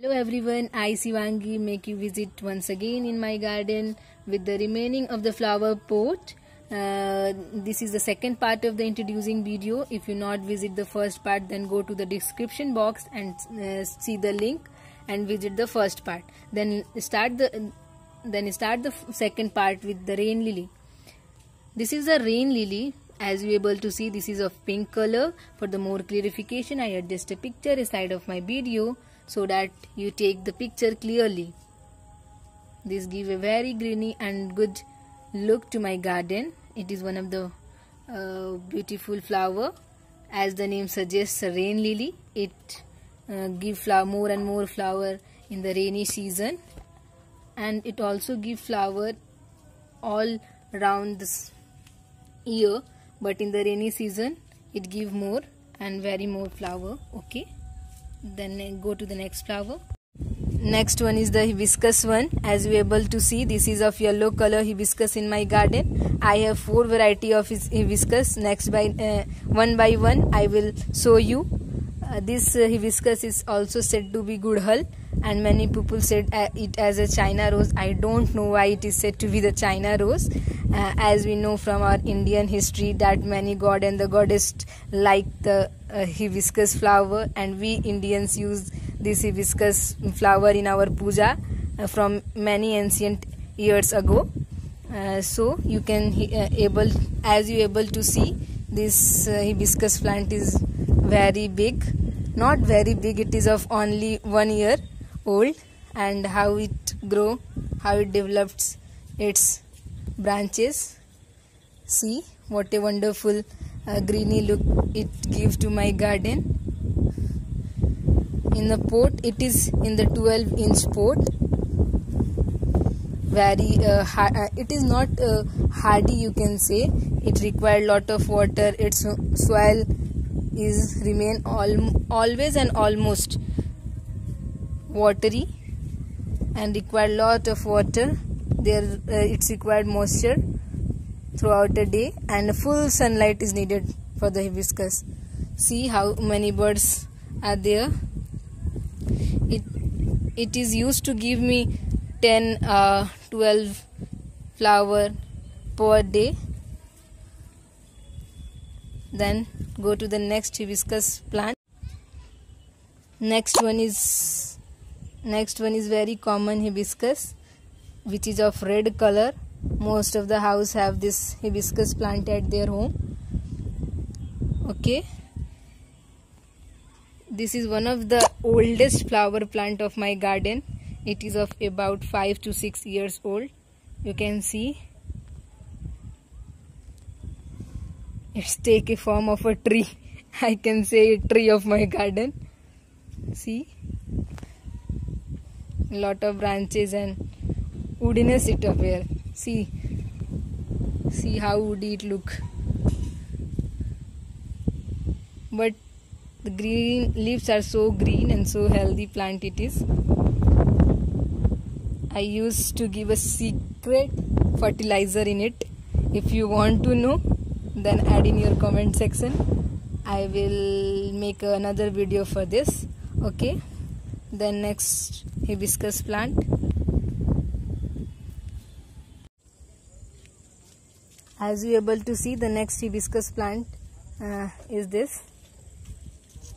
Hello everyone, I Sivangi make you visit once again in my garden with the remaining of the flower pot. This is the second part of the introducing video. If you not visit the first part, then go to the description box and see the link and visit the first part. Then start the second part with the rain lily. This is a rain lily. As you able to see, this is of pink color. For the more clarification, I adjust a picture aside of my video so that you take the picture clearly. This give a very greeny and good look to my garden. It is one of the beautiful flower. As the name suggests, a rain lily. It give flower, more and more flower in the rainy season, and it also give flower all around this year, but in the rainy season it give more and very more flower. Okay, then go to the next flower. Next one is the hibiscus one. As you able to see, this is of yellow color hibiscus in my garden. I have 4 variety of hibiscus. Next one by one I will show you. This hibiscus is also said to be Gudhal, and many people said it as a China rose. I don't know why it is said to be the China rose. As we know from our Indian history that many god and the goddess like the hibiscus flower, and we Indians use this hibiscus flower in our puja from many ancient years ago. So you can as you able to see, this hibiscus plant is very big. Not very big, it is of only 1 year old. And how it grow, how it develops its branches. See what a wonderful greeny look it gives to my garden. In the pot, it is in the 12-inch pot. Very it is not hardy, you can say. It requires lot of water. Its soil is remain always and almost watery and require lot of water. There it's required moisture throughout the day, and full sunlight is needed for the hibiscus. See how many birds are there. It is used to give me 10-12 flower per day. Then go to the next hibiscus plant. Next one is very common hibiscus, which is of red color. Most of the house have this hibiscus plant at their home. Okay, this is one of the oldest flower plant of my garden. It is of about 5 to 6 years old. You can see it's take a form of a tree. I can say a tree of my garden. See, lot of branches and woodiness it appear. See how woody it look. But the green leaves are so green and so healthy plant it is. I used to give a secret fertilizer in it. If you want to know, then add in your comment section. I will make another video for this. Okay, then next hibiscus plant. As you able to see, the next hibiscus plant is this.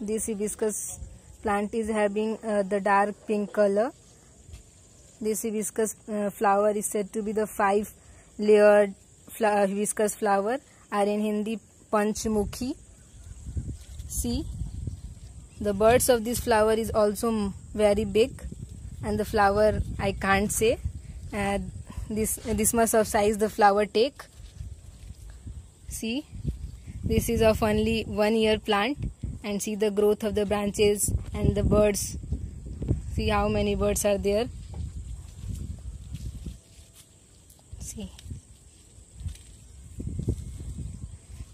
This hibiscus plant is having the dark pink color. This hibiscus flower is said to be the 5-layered hibiscus flower, are in Hindi Panchmukhi. See, the buds of this flower is also very big, and the flower I can't say this much of size the flower take. See, this is of only 1 year plant, and see the growth of the branches and the birds. See how many birds are there. See,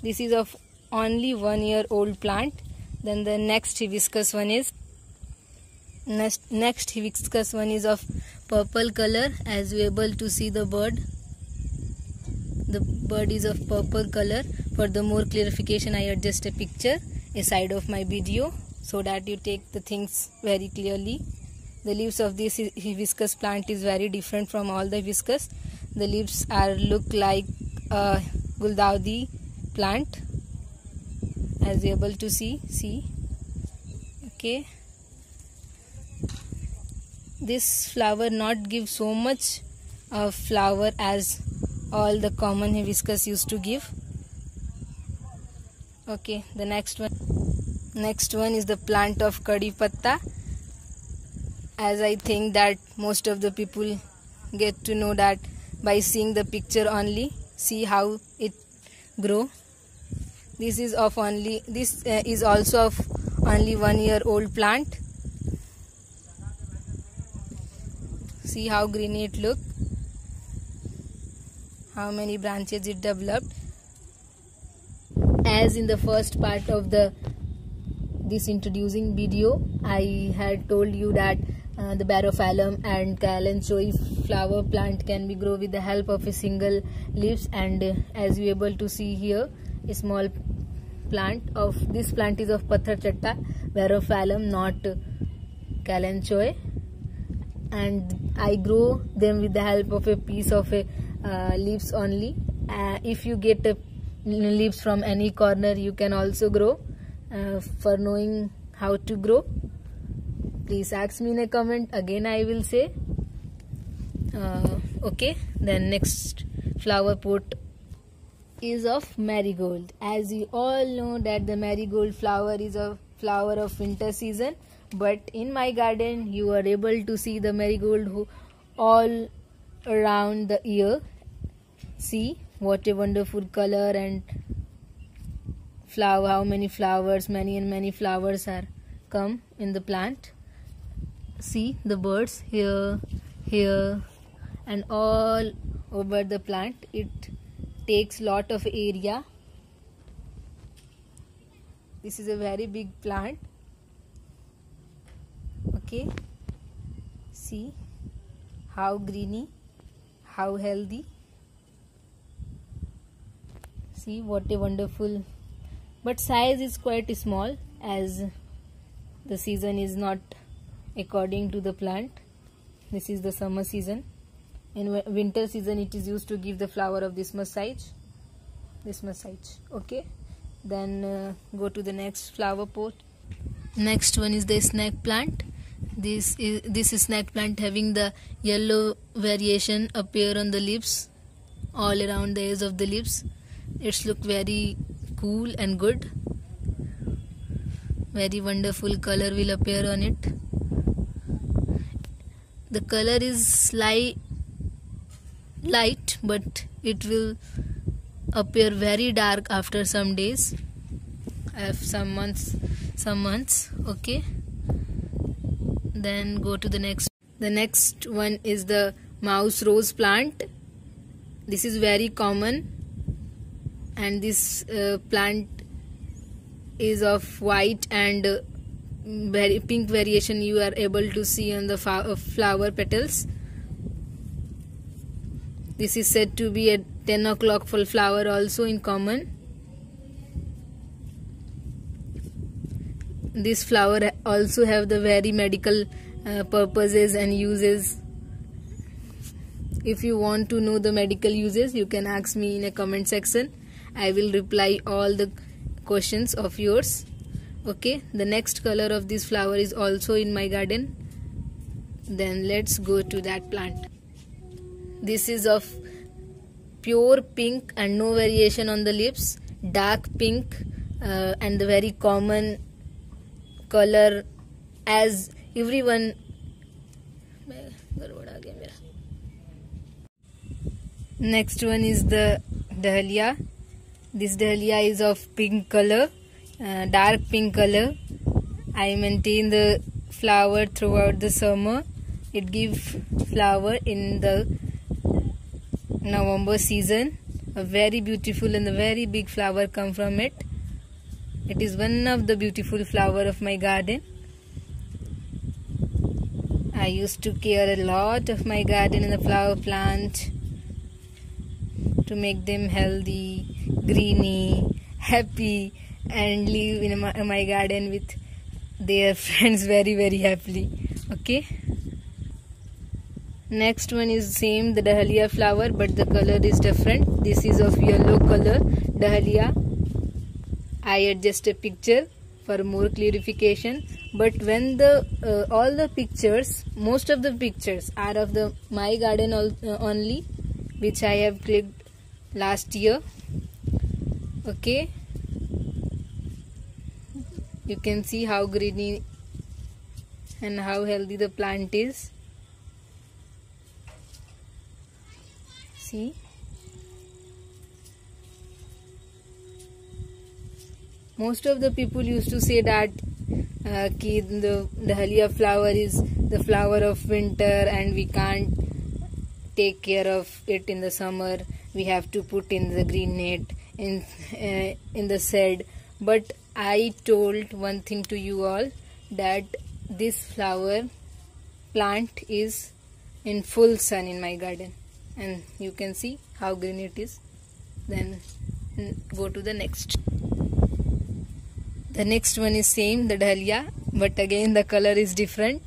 this is of only 1 year old plant. Then the next hibiscus one is of purple color. As you able to see the bird is of purple color. For the more clarification, I adjust a picture aside of my video so that you take the things very clearly. The leaves of this hibiscus plant is very different from all the hibiscus. The leaves are look like a guldaudi plant, as you able to see. Okay, this flower not give so much of flower as all the common hibiscus used to give. Okay, the next one is the plant of Kadi Patta. As I think that most of the people get to know that by seeing the picture only. See how it grow. This is also of only 1 year old plant. See how green it look, how many branches it developed. As in the first part of this introducing video, I had told you that the Barophyllum and Kalanchoe flower plant can be grown with the help of a single leaves, and as you able to see here, a small plant of this plant is of Pathar Chatta Barophyllum, not Kalanchoe, and I grow them with the help of a piece of a leaves only. If you get leaves from any corner, you can also grow. For knowing how to grow, please ask me in a comment. Again I will say. Okay, then next flower pot is of marigold. As you all know that the marigold flower is a flower of winter season, but in my garden you are able to see the marigold all around the year. See what a wonderful color and flower, how many flowers, many flowers are come in the plant. See the birds here and all over the plant. It takes lot of area. This is a very big plant. Okay, see how greeny, how healthy. See what a wonderful, but size is quite small as the season is not according to the plant. This is the summer season. In winter season it is used to give the flower of this much size. Okay, then go to the next flower pot. Next one is the snake plant. This snake plant having the yellow variation appear on the leaves, all around the edge of the leaves. It's look very cool and good. Very wonderful color will appear on it. The color is light, but it will appear very dark after some days, some months. Okay, then go to the next. The next one is the mouse rose plant. This is very common, and this plant is of white and very pink variation you are able to see on the flower petals. This is said to be a 10 o'clock full flower also in common. This flower also have the very medical purposes and uses. If you want to know the medical uses, you can ask me in a comment section. I will reply all the questions of yours. Okay, the next color of this flower is also in my garden. Then let's go to that plant. This is of pure pink and no variation on the leaves, dark pink and the very common color as everyone. Next one is the dahlia. This dahlia is of pink color, dark pink color. I maintain the flower throughout the summer. It gives flower in the November season. A very beautiful and a very big flower come from it. It is one of the beautiful flower of my garden. I used to care a lot of my garden and the flower plant to make them healthy, greeny, happy, and live in my garden with their friends very happily. Okay. Next one is same, the dahlia flower, but the color is different. This is of yellow color dahlia. I adjust a picture for more clarification. But when the all the pictures, most of the pictures are of the my garden only, which I have clicked last year. Okay, you can see how greeny and how healthy the plant is. See, most of the people used to say that the dahlia flower is the flower of winter and we can't take care of it in the summer. We have to put in the green net in the shed. But I told one thing to you all, that this flower plant is in full sun in my garden, and you can see how green it is. Then go to the next. The next one is same, the dahlia, but again the color is different.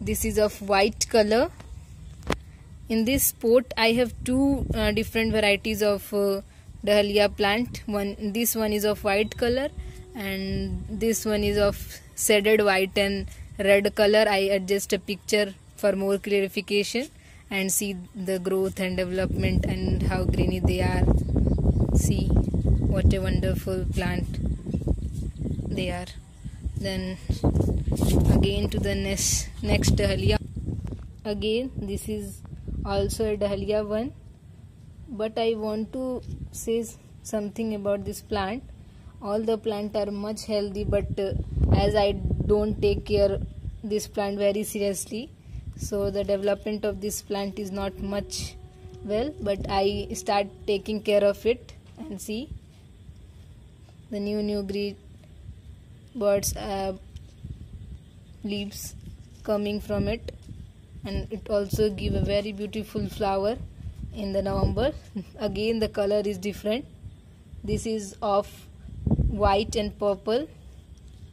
This is of white color. In this pot I have two different varieties of dahlia plant. This one is of white color and this one is of shaded white and red color. I adjust a picture for more clarification and see the growth and development and how greeny they are. See what a wonderful plant they are. Then again to the next dahlia. Again this is also a dahlia one, but I want to say something about this plant. All the plants are much healthy, but as I don't take care this plant very seriously, so the development of this plant is not much well, but I start taking care of it and see the new green birds leaves coming from it, and it also give a very beautiful flower in the November. Again the color is different. This is of white and purple.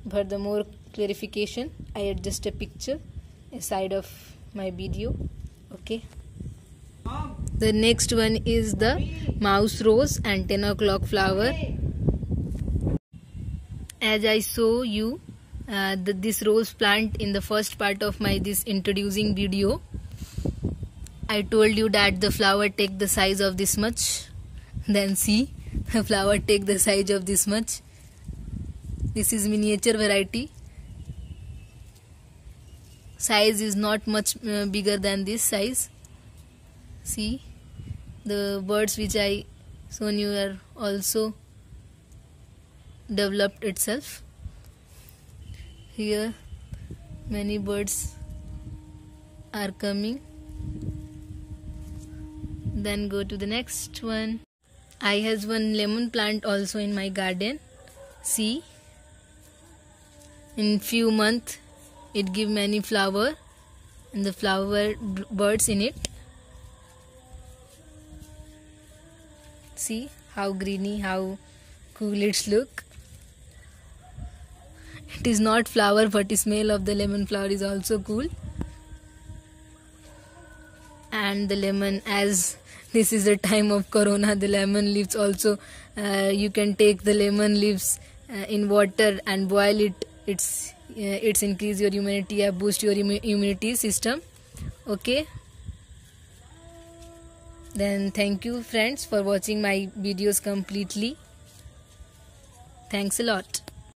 For the more clarification I adjust a picture aside of my video. Okay, the next one is the mouse rose and 10 o'clock flower. As I show you this rose plant in the first part of my this introducing video, I told you that the flower take the size of this much. Then see, the flower take the size of this much. This is miniature variety. Size is not much bigger than this size. See, the birds which I shown you are also developed itself. Here many birds are coming. Then go to the next one. I has one lemon plant also in my garden. See, in few months it give many flower and the flower birds in it. See how greeny, how cool it's look. It is not flower, but the smell of the lemon flower is also cool. And the lemon, as this is the time of corona, the lemon leaves also you can take the lemon leaves in water and boil it. It's increase your immunity, boost your immunity system. Okay, then thank you friends for watching my videos completely. Thanks a lot.